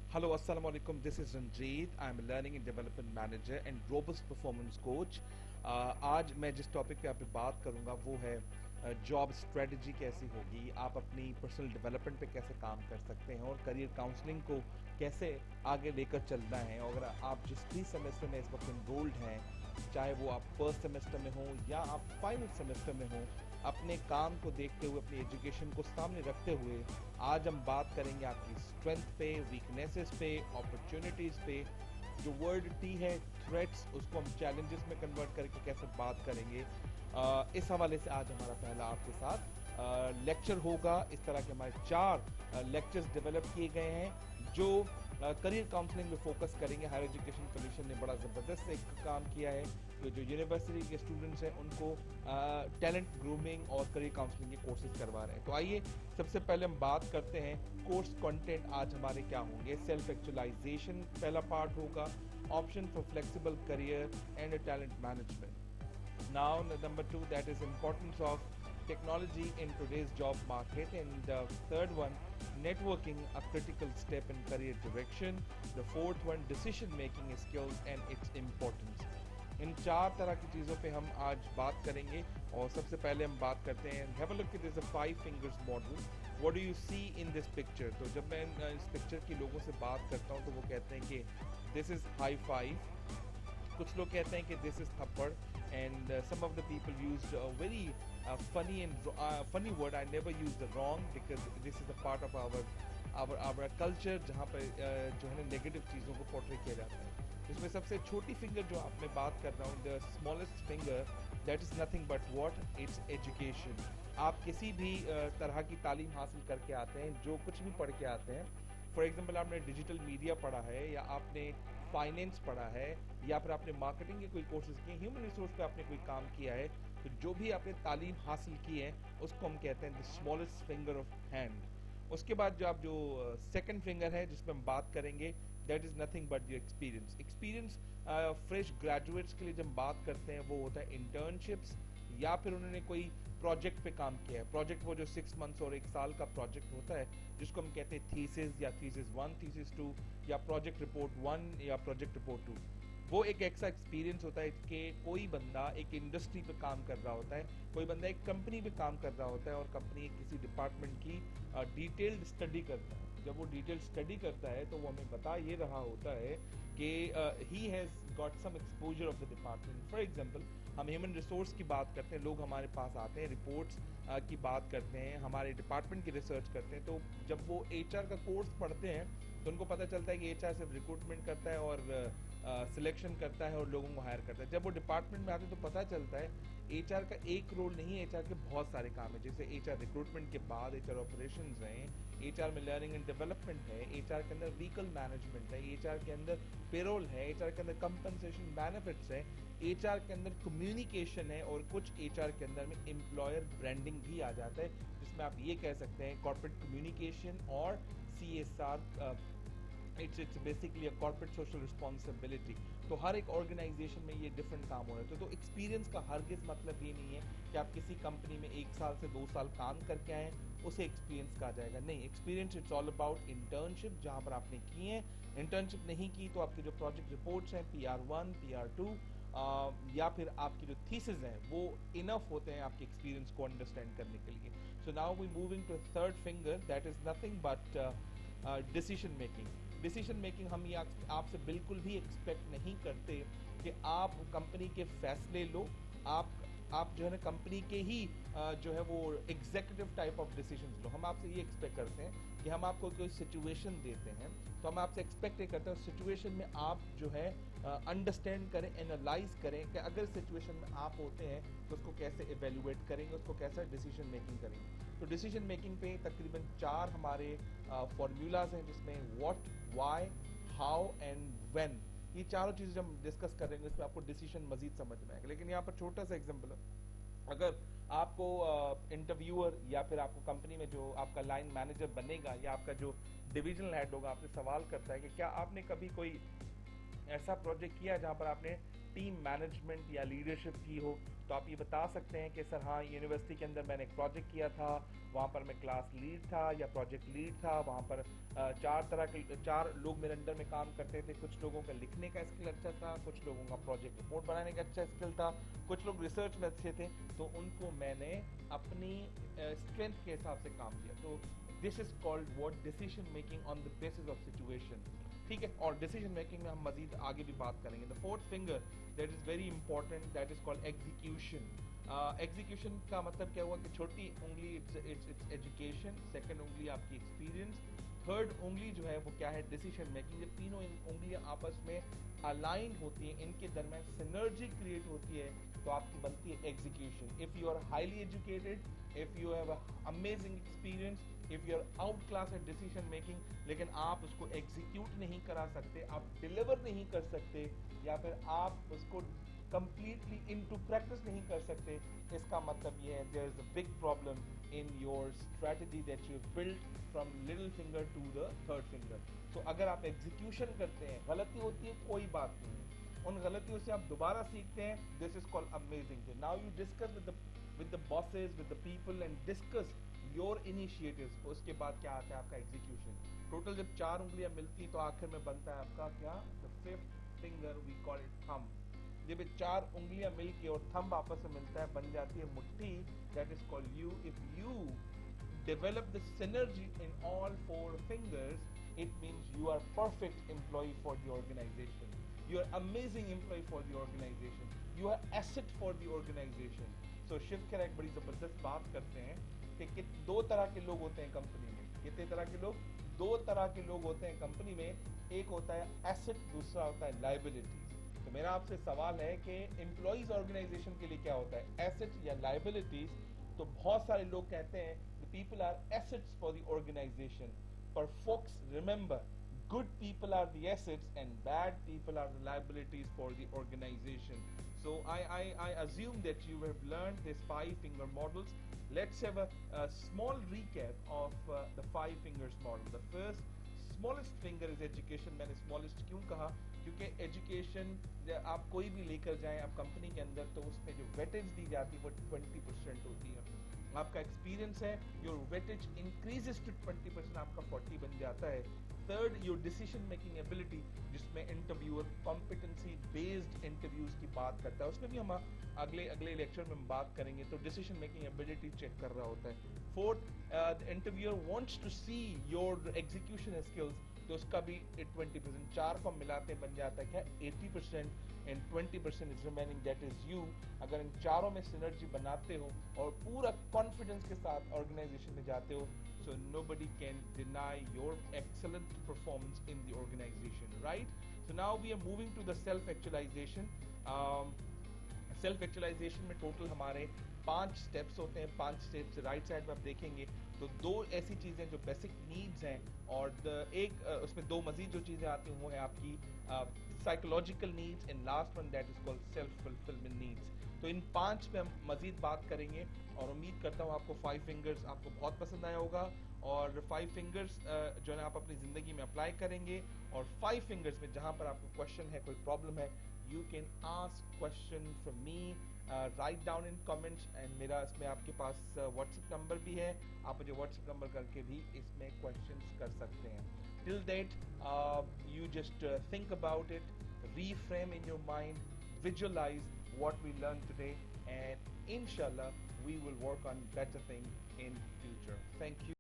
Hello, Assalamu alaikum. This is Ranjeet. I'm a Learning and Development Manager and Robust Performance Coach. आज मैं जिस topic पे आपसे बात करूंगा वो है जॉब स्ट्रेटजी कैसी होगी, आप अपनी पर्सनल डेवलपमेंट पे कैसे काम कर सकते हैं और करियर काउंसलिंग को कैसे आगे लेकर चलना है। और अगर आप जिस भी सेमेस्टर में इस वक्त इनरोल्ड हैं, चाहे वो आप फर्स्ट सेमेस्टर में हो या आप फाइनल सेमेस्टर में हो, अपने काम को देखते हुए, अपनी एजुकेशन को सामने रखते हुए आज हम बात करेंगे आपकी स्ट्रेंथ पे, वीकनेसेस पे, अपॉर्चुनिटीज़ पे। जो वर्ड टी है थ्रेट्स, उसको हम चैलेंजेस में कन्वर्ट करके कैसे बात करेंगे, इस हवाले से आज हमारा पहला आपके साथ लेक्चर होगा। इस तरह के हमारे 4 लेक्चर्स डेवलप किए गए हैं जो करियर काउंसलिंग में फोकस करेंगे। हायर एजुकेशन कमीशन ने बड़ा ज़बरदस्त एक काम किया है कि जो यूनिवर्सिटी के स्टूडेंट्स हैं उनको टैलेंट ग्रूमिंग और करियर काउंसलिंग के कोर्सेज करवा रहे हैं। तो आइए सबसे पहले हम बात करते हैं कोर्स कंटेंट आज हमारे क्या होंगे। सेल्फ एक्चुअलाइजेशन पहला पार्ट होगा, option for flexible career and talent management. Now number 2, that is importance of technology in today's job market, and the third one, networking, a critical step in career direction. The fourth one, decision making skills and its importance. इन 4 तरह की चीज़ों पे हम आज बात करेंगे। और सबसे पहले हम बात करते हैं, have a look at this 5 fingers model. What do you see in this picture? तो जब मैं इस पिक्चर के लोगों से बात करता हूँ तो वो कहते हैं कि दिस इज़ हाई फाइव, कुछ लोग कहते हैं कि दिस इज़ थप्पड़, and some of the people used a very funny word. I never use the wrong because this is a part of our culture जहाँ पर जो है ना नेगेटिव चीज़ों को पोर्ट्रे किया जाता है। इसमें सबसे छोटी फिंगर जो आप मैं बात कर रहा हूँ, the smallest finger, that is nothing but what, it's education. आप किसी भी तरह की तालीम हासिल करके आते हैं, जो कुछ भी पढ़ के आते हैं, फॉर एग्जाम्पल आपने डिजिटल मीडिया पढ़ा है या आपने फाइनेंस पढ़ा है या फिर आपने मार्केटिंग के कोई कोर्सेज किए, ह्यूमन रिसोर्स पे आपने कोई काम किया है, तो जो भी आपने तालीम हासिल की है उसको हम कहते हैं the smallest finger of hand. उसके बाद जो सेकंड फिंगर है जिस पर हम बात करेंगे, that is nothing but the experience. Experience fresh graduates के लिए जब बात करते हैं वो होता है इंटर्नशिप्स या फिर उन्होंने कोई प्रोजेक्ट पे काम किया है। प्रोजेक्ट वो जो 6 मंथ्स और 1 साल का प्रोजेक्ट होता है जिसको हम कहते हैं थीसिस या थीसिस 1, थीसिस 2 या प्रोजेक्ट रिपोर्ट 1 या प्रोजेक्ट रिपोर्ट 2। वो एक ऐसा एक्सपीरियंस होता है कि कोई बंदा एक इंडस्ट्री पे काम कर रहा होता है, कोई बंदा एक कंपनी पे काम कर रहा होता है और कंपनी किसी डिपार्टमेंट की डिटेल्ड स्टडी करता है। जब वो डिटेल स्टडी करता है तो वो हमें बता ये रहा होता है कि he has got some exposure of the department. For example हम ह्यूमन रिसोर्स की बात करते हैं, लोग हमारे पास आते हैं, रिपोर्ट्स की बात करते हैं, हमारे डिपार्टमेंट की रिसर्च करते हैं। तो जब वो एचआर का कोर्स पढ़ते हैं तो उनको पता चलता है कि एचआर सिर्फ रिक्रूटमेंट करता है और सिलेक्शन करता है और लोगों को हायर करता है। जब वो डिपार्टमेंट में आते हैं तो पता चलता है एचआर का एक रोल नहीं है, एचआर के बहुत सारे काम है। जैसे एचआर रिक्रूटमेंट के बाद एचआर ऑपरेशंस हैं, एचआर में लर्निंग एंड डेवलपमेंट है, एचआर के अंदर व्हीकल मैनेजमेंट है, एचआर के अंदर पेरोल है, एचआर के अंदर कंपनसेशन बेनिफिट्स है, एचआर के अंदर कम्युनिकेशन है और कुछ एचआर के अंदर में एम्प्लॉयर ब्रांडिंग भी आ जाता है, जिसमें आप ये कह सकते हैं कॉर्पोरेट कम्युनिकेशन और CSR। It's basically a corporate social responsibility. तो हर एक ऑर्गेनाइजेशन में ये डिफरेंट काम हो रहे थे। तो एक्सपीरियंस का हरगिज़ मतलब ये नहीं है कि आप किसी कंपनी में 1 साल से 2 साल काम करके आए उसे एक्सपीरियंस कहा जाएगा। नहीं, experience it's all about internship जहाँ पर आपने की है। इंटर्नशिप नहीं की तो आपके जो प्रोजेक्ट रिपोर्ट्स हैं PR1, PR2 या फिर आपकी जो थीसिस हैं वो इनफ होते हैं आपके एक्सपीरियंस को अंडरस्टैंड करने के लिए। So now we moving to third finger, that is nothing but decision making. Decision making हम ये आपसे बिल्कुल भी एक्सपेक्ट नहीं करते कि आप कंपनी के फैसले लो, आप जो है ना कंपनी के ही जो है वो एग्जीक्यूटिव टाइप ऑफ डिसीजंस लो। हम आपसे ये एक्सपेक्ट करते हैं कि हम आपको कोई सिचुएशन देते हैं तो हम आपसे एक्सपेक्ट ये करते हैं उस सिचुएशन में आप जो है अंडरस्टैंड करें, एनालाइज करें कि अगर सिचुएशन में आप होते हैं तो उसको कैसे एवेल्युएट करेंगे, उसको कैसे डिसीजन मेकिंग करेंगे। तो डिसीजन मेकिंग पे तकरीबन 4 हमारे फॉर्मूलाज हैं जिसमें what, why, how and when, ये चारों चीज़ें जब हम डिस्कस करेंगे इसमें आपको डिसीजन मजीद समझ में आएगा। लेकिन यहाँ पर छोटा सा एग्जांपल है, अगर आपको इंटरव्यूअर या फिर आपको कंपनी में जो आपका लाइन मैनेजर बनेगा या आपका जो डिविजनल हेड होगा आपसे सवाल करता है कि क्या आपने कभी कोई ऐसा प्रोजेक्ट किया जहाँ पर आपने टीम मैनेजमेंट या लीडरशिप की हो, तो आप ये बता सकते हैं कि सर हाँ, यूनिवर्सिटी के अंदर मैंने एक प्रोजेक्ट किया था, वहाँ पर मैं क्लास लीड था या प्रोजेक्ट लीड था, वहाँ पर चार लोग मेरे अंडर में काम करते थे। कुछ लोगों का लिखने का स्किल अच्छा था, कुछ लोगों का प्रोजेक्ट रिपोर्ट बनाने का अच्छा स्किल था, कुछ लोग रिसर्च में अच्छे थे, तो उनको मैंने अपनी स्ट्रेंथ के हिसाब से काम दिया। तो this is called what decision making on the basis of situation. ठीक है, और डिसीजन मेकिंग में हम मजीद आगे भी बात करेंगे। The fourth finger that is very important, that is called execution. Execution का मतलब क्या हुआ कि छोटी उंगली इट्स एजुकेशन, सेकंड उंगली आपकी एक्सपीरियंस, थर्ड उंगली जो है वो क्या है, डिसीजन मेकिंग। जब तीनों उंगलियां आपस में अलाइन होती हैं, इनके दरमियान सिनर्जी क्रिएट होती है, तो आपकी बनती है execution. If you are highly educated, if you have amazing experience, if you are out class at decision making, लेकिन आप उसको एग्जीक्यूट नहीं करा सकते, आप डिलीवर नहीं कर सकते, या फिर आप उसको completely into practice नहीं कर सकते, इसका मतलब ये है there is a big problem in your strategy that you built from little finger to the third finger. तो अगर आप execution करते हैं, गलती होती है कोई बात नहीं, उन गलतियों से आप दोबारा सीखते हैं, this is called amazing thing. Now you discuss with the bosses, with the people and discuss your initiatives. उसके बाद क्या आता है आपका execution. टोटल जब चार उंगलियां मिलती तो आखिर में बनता है आपका क्या, the fifth finger we call it thumb. जब चार उंगलियां मिलके और थंब आपस में मिलता है, बन जाती है मुट्ठी, that is called you. If you develop the synergy in all four fingers, it means you are perfect employee for the organization, you are amazing employee for the organization, you are asset for the organization. So Shiv Khera एक बड़ी जबरदस्त बात करते हैं कि दो तरह के लोग होते हैं कंपनी में। कितने तरह के लोग? दो तरह के लोग होते हैं कंपनी में, एक होता है एसेट, दूसरा होता है लाइबिलिटीज। तो मेरा आपसे सवाल है कि एम्प्लॉइज ऑर्गेनाइजेशन के लिए क्या होता है, एसेट या लाइबिलिटीज? तो बहुत सारे लोग कहते हैं the people are assets for the organization, but folks remember, good people are the assets and bad people are the liabilities for the organization. So I assume that you have learned these five finger models. Let's have a small recap of the five fingers model. The first smallest finger is education. मैंने smallest क्यों कहा? क्योंकि education आप कोई भी लेकर जाएं आप कंपनी के अंदर, तो उसमें जो वेटेज दी जाती है वो 20% होती है। आपका एक्सपीरियंस है, योर वेटेज इंक्रीजेस टू 20%, आपका 40 बन जाता है। Third, your decision making ability, जिसमें इंटरव्यूअर कॉम्पिटेंसी बेस्ड इंटरव्यूज की बात करता है, उसमें भी हम अगले लेक्चर में हम बात करेंगे। तो डिसीजन मेकिंग एबिलिटी चेक कर रहा होता है। Fourth, the interviewer wants to see your execution skills, तो उसका भी 20%, चार को मिलाते बन जाता है क्या, 80%, and 20% is remaining, that is you. अगर इन चारों में सिनर्जी बनाते हो और पूरा कॉन्फिडेंस के साथ ऑर्गेनाइजेशन में जाते हो, so nobody can deny your excellent performance in the organization, right? So now we are moving to the self actualization. Self actualization में टोटल हमारे 5 स्टेप्स होते हैं। 5 स्टेप्स राइट साइड में आप देखेंगे तो दो ऐसी चीज़ें जो बेसिक नीड्स हैं, और उसमें दो मजीद जो चीज़ें आती हैं वो है आपकी psychological needs, and last one that is called self fulfilment needs. तो इन 5 पे हम मजीद बात करेंगे, और उम्मीद करता हूँ आपको 5 फिंगर्स आपको बहुत पसंद आया होगा, और 5 फिंगर्स जो है आप अपनी ज़िंदगी में अप्लाई करेंगे। और 5 फिंगर्स में जहाँ पर आपको क्वेश्चन है, कोई प्रॉब्लम है, you can ask question from me, write down in comments, and मेरा इसमें आपके पास WhatsApp नंबर भी है, आप मुझे WhatsApp नंबर करके भी इसमें questions कर सकते हैं। Till that, you just think about it, reframe in your mind, visualize what we learned today, and inshallah we will work on better things in future. Thank you.